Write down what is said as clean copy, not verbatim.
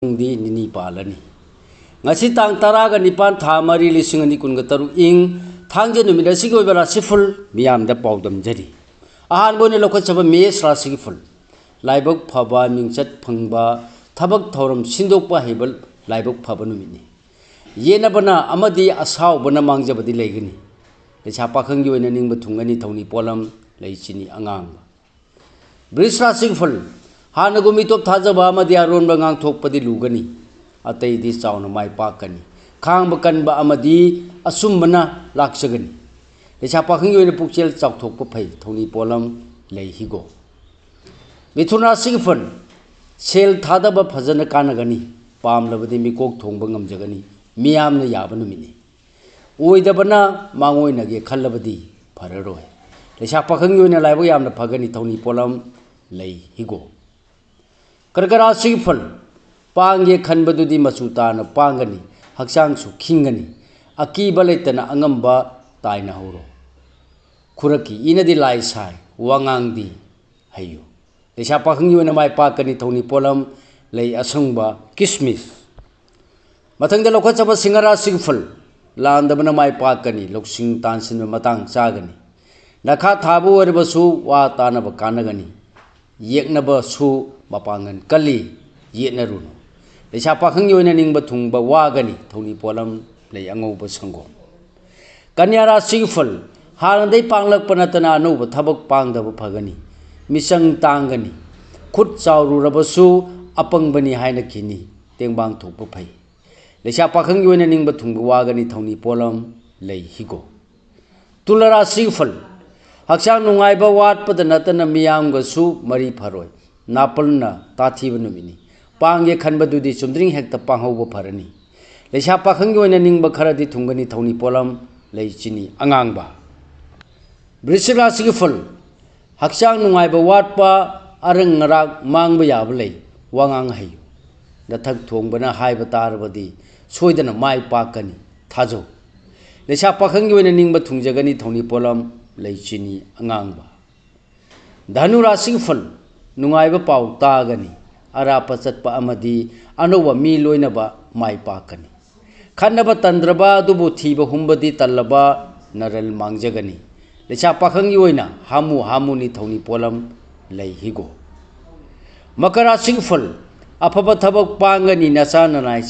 di nini palani ngasi tang taraga nipan tha mari lising ani kun ga taru ing thangje numit asi go bala siful miyam da paudam jari ahan bone lokha chaba mes ra sigiful laibok phaba mingchat phangba thabak thoram sindok pa hebal laibok phaba numit yena bana amadi asaw bana mangjabadi leigini lecha pakhang gi oina ningba thungani thoni polam leichini angang brisra sigiful Hanagumi top Tazaba Amadi Aron Bangang Tokpadi Lugani, Atay di Sauna Mai Pakani, Kang Bakan Ba Amadi, Asumana Laksagani. The Chapaking in the Puchel Chok Pay, Tony Polam, Lay Higo. Mituna Sigfun, Sail Tadaba Pazana Kanagani, Palm Lavadimi Kok Tongbangam Jagani, Miam the Yabanumini. Uidabana, Mangoinagi, Kalabadi, Pararoy. The Chapaking in a Library the Pagani, Tony Polam, Lay Higo. Karkara sigful pangye khanbadudi masuta na pangani haksang su khingani akiba letana angamba taina horo khuraki inadi lai sai wangang di hayu lesha pakhang yuna mai pakani thoni polam lei asungba kismis mathangda lokha chaba singara sigful landabana mai pakani loksing tansin matang chagani nakha thabu warbasu wa tanaba kanagani yeknaba su Mapangan kali yetna runo lesha pakhang yoina ningba thungba wagani thoni polam lei angauba sangom kanyara sigful hanadai panglak panatana no thabak pangdaba phagani misang tangani khut chawru rabasu apangbani haina kini tengbang thokpa phai lesha pakhang yoina ningba thungba wagani thoni polam lei higo tulara sigful haksang nungaiba watpada natana miyamga su mari pharoi Napalna Tati Vanumini. Pangye Kanbadudi Sundring Hecta Panghoba Parani. Lesha Pakango and Ning Bakaradi Tungani Tony Polam, Leichini, Angangba. Brisila Sigiful Haksang Nungaiba Watpa Arangarak Mangbayable, Wangang Hayu. The Tug Tungbana Haibatarabadi, Sweden Mai Pakani, Tazo. Lesha Pakango and Ning Batungjagani Tony Polam, Leichini, Angangba. Danura Sigiful. Nungaiba pau tagani arapa chatpa amadi anowa mi loinaba mai pakani khanaba tandraba dubu thiba humbadi tallaba naral mangjagani lecha pakhang yoina hamu ni thoni polam lei higo makara sigful afaba thabak pangani nasana nai